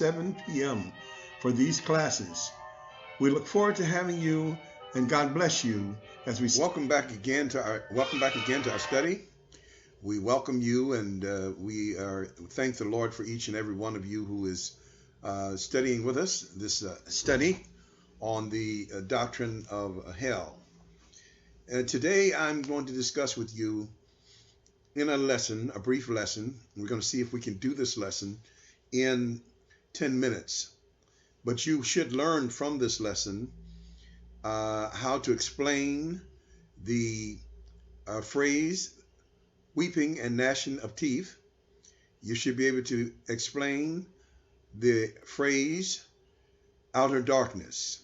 7 p.m. for these classes. We look forward to having you, and God bless you as we welcome back again to our study. We welcome you, and we thank the Lord for each and every one of you who is studying with us this study on the doctrine of hell. Today I'm going to discuss with you in a brief lesson. We're going to see if we can do this lesson in 10 minutes. But you should learn from this lesson how to explain the phrase weeping and gnashing of teeth. You should be able to explain the phrase outer darkness.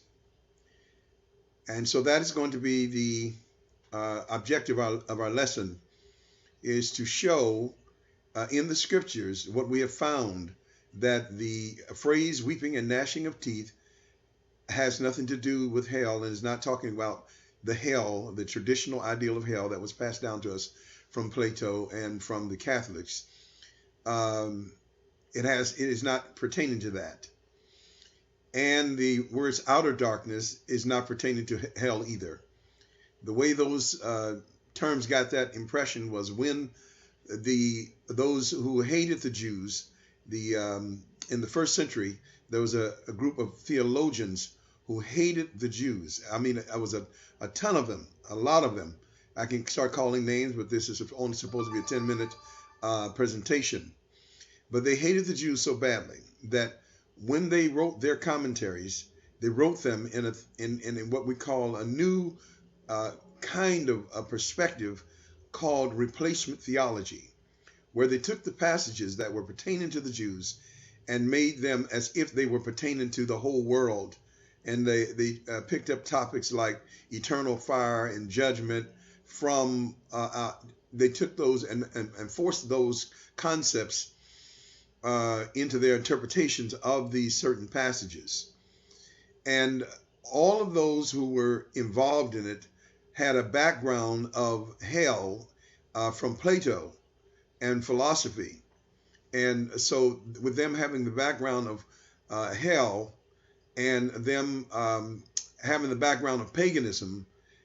And so that is going to be the objective of our lesson, is to show in the scriptures what we have found, that the phrase weeping and gnashing of teeth has nothing to do with hell, and is not talking about the hell, the traditional ideal of hell that was passed down to us from Plato and from the Catholics. It is not pertaining to that. And the words outer darkness is not pertaining to hell either. The way those terms got that impression was when those who hated the Jews, in the first century, there was a group of theologians who hated the Jews. I mean, it was a ton of them, a lot of them. I can start calling names, but this is only supposed to be a 10-minute presentation. But they hated the Jews so badly that when they wrote their commentaries, they wrote them in what we call a new kind of a perspective called replacement theology, where they took the passages that were pertaining to the Jews and made them as if they were pertaining to the whole world. And they picked up topics like eternal fire and judgment from, they took those and forced those concepts into their interpretations of these certain passages. And all of those who were involved in it had a background of hell from Plato and philosophy. And so with them having the background of hell and them having the background of paganism,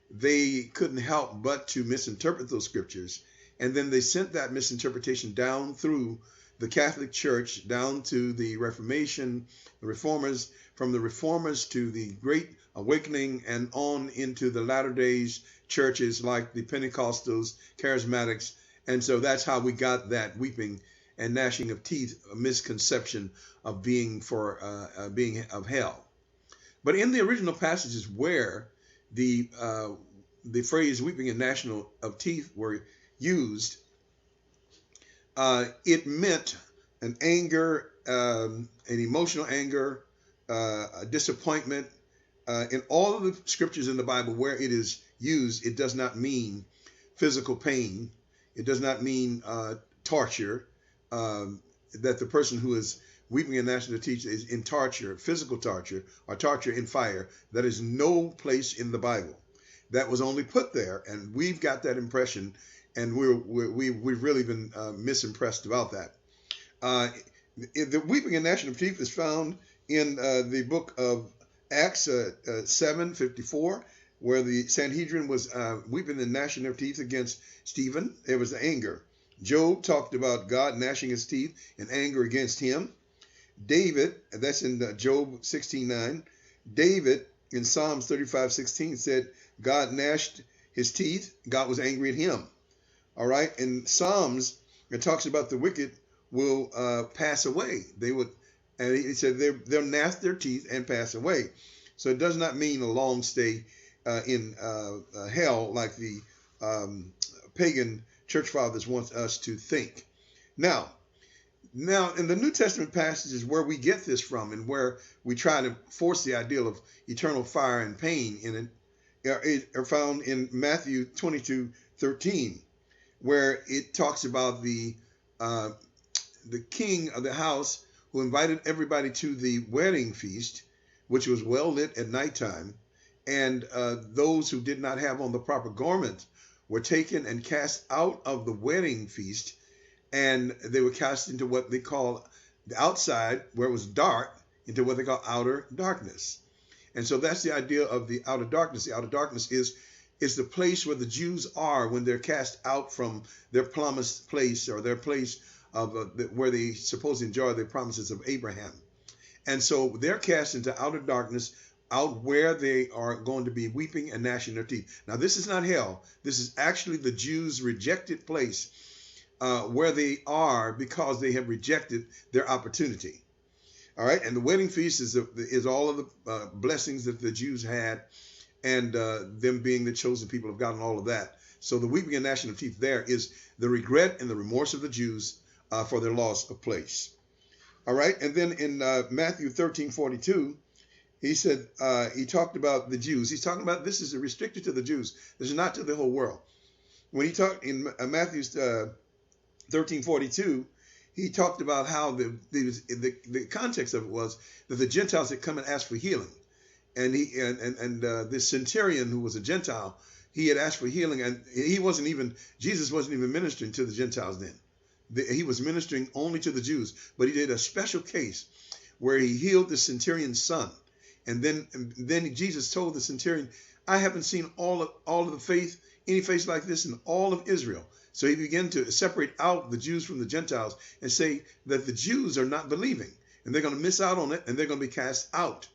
they couldn't help but to misinterpret those scriptures. And then they sent that misinterpretation down through the Catholic Church, down to the Reformation, the Reformers, from the Reformers to the Great Awakening, and on into the latter days churches like the Pentecostals, Charismatics. And so that's how we got that weeping and gnashing of teeth, a misconception of being of hell. But in the original passages where the phrase weeping and gnashing of teeth were used, it meant an anger, an emotional anger, a disappointment. In all of the scriptures in the Bible where it is used, it does not mean physical pain. It does not mean torture, that the person who is weeping and gnashing of teeth is in torture, physical torture, or torture in fire. That is no place in the Bible. That was only put there, and we've got that impression, and we've really been misimpressed about that. The weeping and gnashing of teeth is found in the book of Acts 7:54, where the Sanhedrin was weeping and gnashing their teeth against Stephen. There was anger. Job talked about God gnashing his teeth in anger against him. David, that's in Job 16:9. David in Psalms 35:16 said God gnashed his teeth. God was angry at him. All right. In Psalms, it talks about the wicked will pass away. And he said they'll gnash their teeth and pass away. So it does not mean a long stay in hell like the pagan church fathers want us to think. Now, in the New Testament passages where we get this from, and where we try to force the ideal of eternal fire and pain in it, are found in Matthew 22:13, where it talks about the king of the house who invited everybody to the wedding feast, which was well lit at nighttime, and those who did not have on the proper garment were taken and cast out of the wedding feast, and they were cast into what they call the outside, where it was dark, into what they call outer darkness. And so that's the idea of the outer darkness. The outer darkness is the place where the Jews are when they're cast out from their promised place, or their place of where they supposed to enjoy the promises of Abraham. And so they're cast into outer darkness, out where they are going to be weeping and gnashing their teeth. Now, this is not hell. This is actually the Jews' rejected place, where they are because they have rejected their opportunity. All right, and the wedding feast is all of the blessings that the Jews had, and them being the chosen people of God and all of that. So the weeping and gnashing of teeth there is the regret and the remorse of the Jews for their loss of place. All right, and then in Matthew 13:42, he said, he talked about the Jews. He's talking about this is restricted to the Jews. This is not to the whole world. When he talked in Matthew 13:42, he talked about how the context of it was that the Gentiles had come and asked for healing. And this centurion, who was a Gentile, he had asked for healing, and Jesus wasn't even ministering to the Gentiles then. He was ministering only to the Jews, but he did a special case where he healed the centurion's son. And then Jesus told the centurion, I haven't seen all of the faith, any faith like this in all of Israel. So he began to separate out the Jews from the Gentiles and say that the Jews are not believing, and they're going to miss out on it, and they're going to be cast out.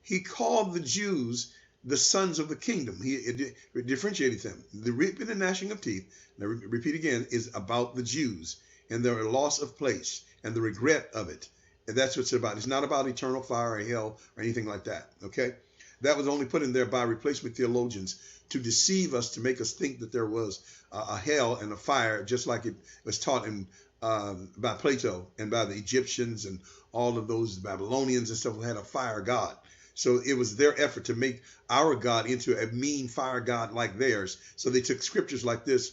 He called the Jews the sons of the kingdom. He differentiated them. The reaping and gnashing of teeth, and I repeat again, is about the Jews and their loss of place and the regret of it. And that's what it's about. It's not about eternal fire or hell or anything like that. Okay? That was only put in there by replacement theologians to deceive us, to make us think that there was a hell and a fire, just like it was taught by Plato and by the Egyptians and all of those Babylonians and stuff who had a fire god. So it was their effort to make our God into a mean fire god like theirs. So they took scriptures like this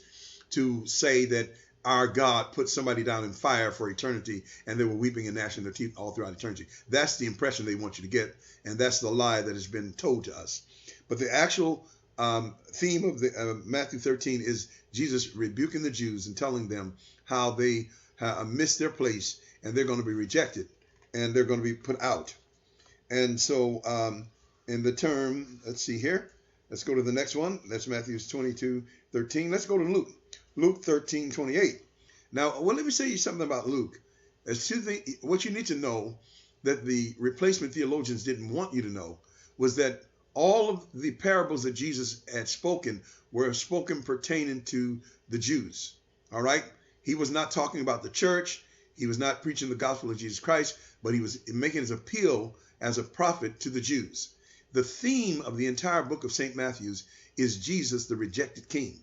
to say that our God put somebody down in fire for eternity, and they were weeping and gnashing their teeth all throughout eternity. That's the impression they want you to get, and that's the lie that has been told to us. But the actual theme of the Matthew 13 is Jesus rebuking the Jews and telling them how they missed their place, and they're going to be rejected, and they're going to be put out. And so in the term, let's see here. Let's go to the next one. That's Matthew 22:13. Let's go to Luke. Luke 13:28. Now, well, let me say you something about Luke. What you need to know that the replacement theologians didn't want you to know was that all of the parables that Jesus had spoken were spoken pertaining to the Jews. All right? He was not talking about the church. He was not preaching the gospel of Jesus Christ, but he was making his appeal as a prophet to the Jews. The theme of the entire book of St. Matthew's is Jesus, the rejected king.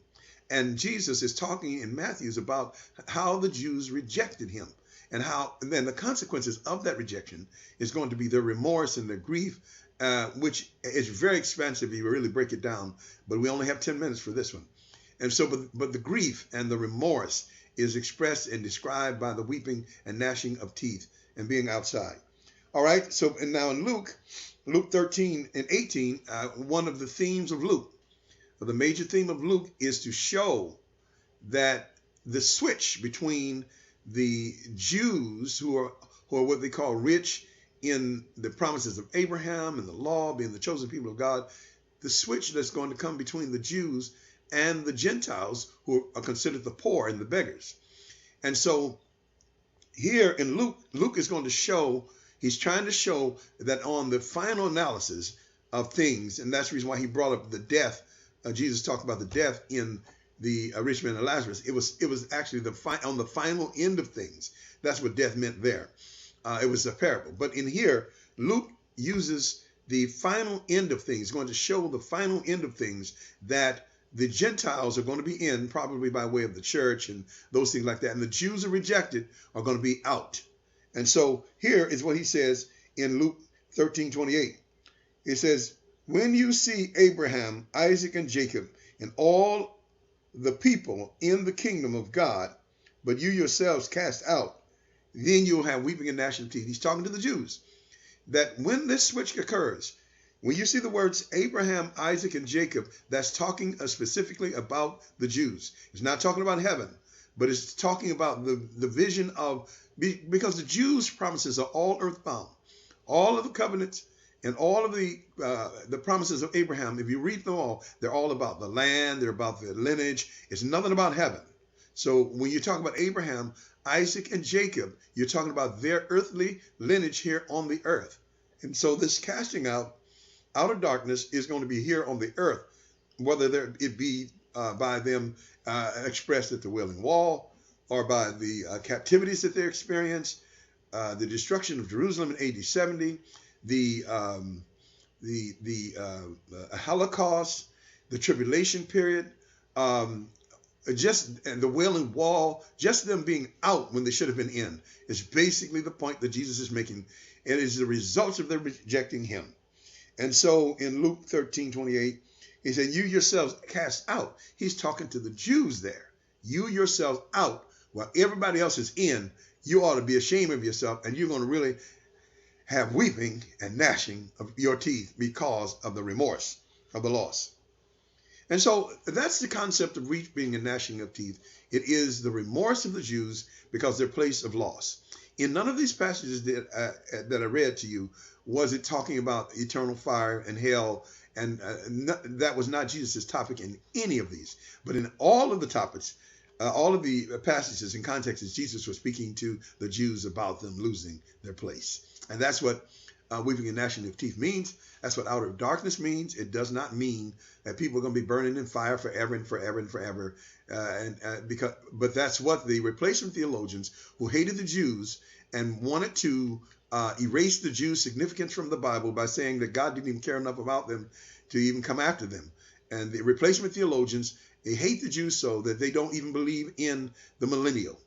And Jesus is talking in Matthew's about how the Jews rejected him, and then the consequences of that rejection is going to be their remorse and their grief, which is very expansive if you really break it down, but we only have 10 minutes for this one. And so, but the grief and the remorse is expressed and described by the weeping and gnashing of teeth and being outside. All right, so and now in Luke 13:18, one of the themes of Luke, the major theme of Luke is to show that the switch between the Jews who are what they call rich in the promises of Abraham and the law, being the chosen people of God, the switch that's going to come between the Jews and the Gentiles who are considered the poor and the beggars. And so here in Luke is going to show, he's trying to show that on the final analysis of things, and that's the reason why he brought up the death. Jesus talked about the death in the rich man and Lazarus. It was actually on the final end of things. That's what death meant there. It was a parable. But in here, Luke uses the final end of things, going to show the final end of things that the Gentiles are going to be in, probably by way of the church and those things like that. And the Jews are rejected, are going to be out. And so here is what he says in Luke 13:28. It says, when you see Abraham, Isaac, and Jacob, and all the people in the kingdom of God, but you yourselves cast out, then you'll have weeping and gnashing of teeth. He's talking to the Jews. That when this switch occurs, when you see the words Abraham, Isaac, and Jacob, that's talking specifically about the Jews. It's not talking about heaven, but it's talking about the vision of, because the Jews' promises are all earthbound. All of the covenants and all of the promises of Abraham, if you read them all, they're all about the land, they're about the lineage. It's nothing about heaven. So when you talk about Abraham, Isaac, and Jacob, you're talking about their earthly lineage here on the earth. And so this casting out of darkness is going to be here on the earth, whether it be by them expressed at the Wailing Wall, or by the captivities that they experienced, the destruction of Jerusalem in AD 70, the Holocaust, the tribulation period, and the Wailing Wall, just them being out when they should have been in, is basically the point that Jesus is making. It is the result of their rejecting him. And so in Luke 13:28, he said, you yourselves cast out. He's talking to the Jews there. You yourselves out while everybody else is in. You ought to be ashamed of yourself, and you're going to really have weeping and gnashing of your teeth because of the remorse of the loss. And so that's the concept of weeping and gnashing of teeth. It is the remorse of the Jews because their place of loss. In none of these passages that I read to you was it talking about eternal fire and hell, and that was not Jesus' topic in any of these. But in all of the topics, all of the passages and contexts, Jesus was speaking to the Jews about them losing their place. And that's what weeping and gnashing of teeth means. That's what outer darkness means. It does not mean that people are going to be burning in fire forever and forever and forever. But that's what the replacement theologians who hated the Jews and wanted to erase the Jews' significance from the Bible by saying that God didn't even care enough about them to even come after them. And the replacement theologians, they hate the Jews so that they don't even believe in the millennial.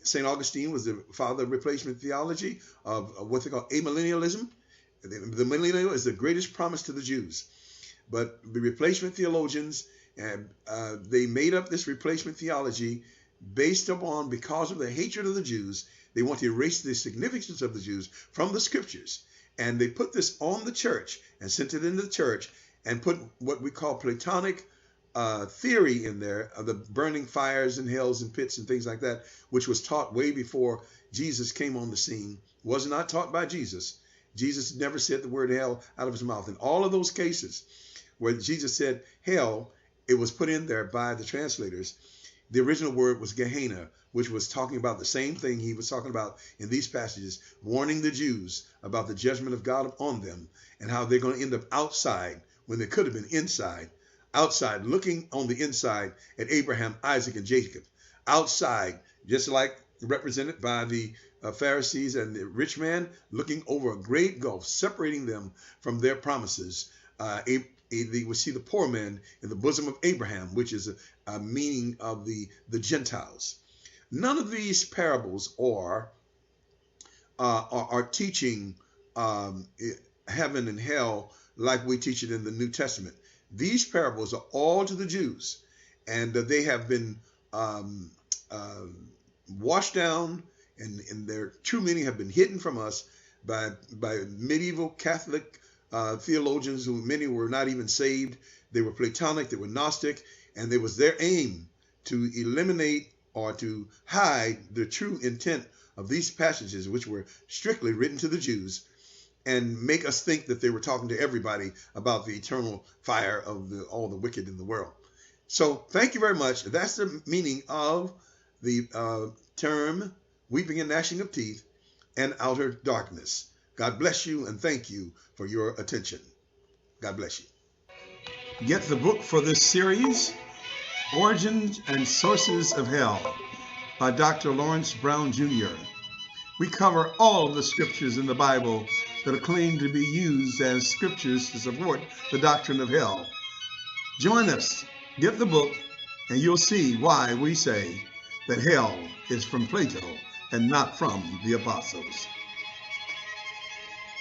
St. Augustine was the father of replacement theology, of what they call amillennialism. The millennial is the greatest promise to the Jews. But the replacement theologians, they made up this replacement theology based upon, because of the hatred of the Jews, they want to erase the significance of the Jews from the scriptures. And they put this on the church and sent it into the church and put what we call Platonic theory in there of the burning fires and hells and pits and things like that, which was taught way before Jesus came on the scene. Was not taught by Jesus. Jesus never said the word hell out of his mouth. In all of those cases where Jesus said hell, it was put in there by the translators. The original word was Gehenna, which was talking about the same thing he was talking about in these passages, warning the Jews about the judgment of God on them and how they're going to end up outside when they could have been inside. Outside, looking on the inside at Abraham, Isaac, and Jacob. Outside, just like represented by the Pharisees and the rich man, looking over a great gulf, separating them from their promises. They would see the poor man in the bosom of Abraham, which is a meaning of the Gentiles. None of these parables are teaching heaven and hell like we teach it in the New Testament. These parables are all to the Jews, and they have been washed down, and their true meaning have been hidden from us by medieval Catholic theologians, who many were not even saved. They were Platonic, they were Gnostic, and it was their aim to eliminate or to hide the true intent of these passages, which were strictly written to the Jews, and make us think that they were talking to everybody about the eternal fire of all the wicked in the world. So thank you very much. That's the meaning of the term weeping and gnashing of teeth and outer darkness. God bless you, and thank you for your attention. God bless you. Get the book for this series, Origins and Sources of Hell, by Dr. Lawrence Brown Jr. We cover all of the scriptures in the Bible that are claimed to be used as scriptures to support the doctrine of hell. Join us, get the book, and you'll see why we say that hell is from Plato and not from the apostles.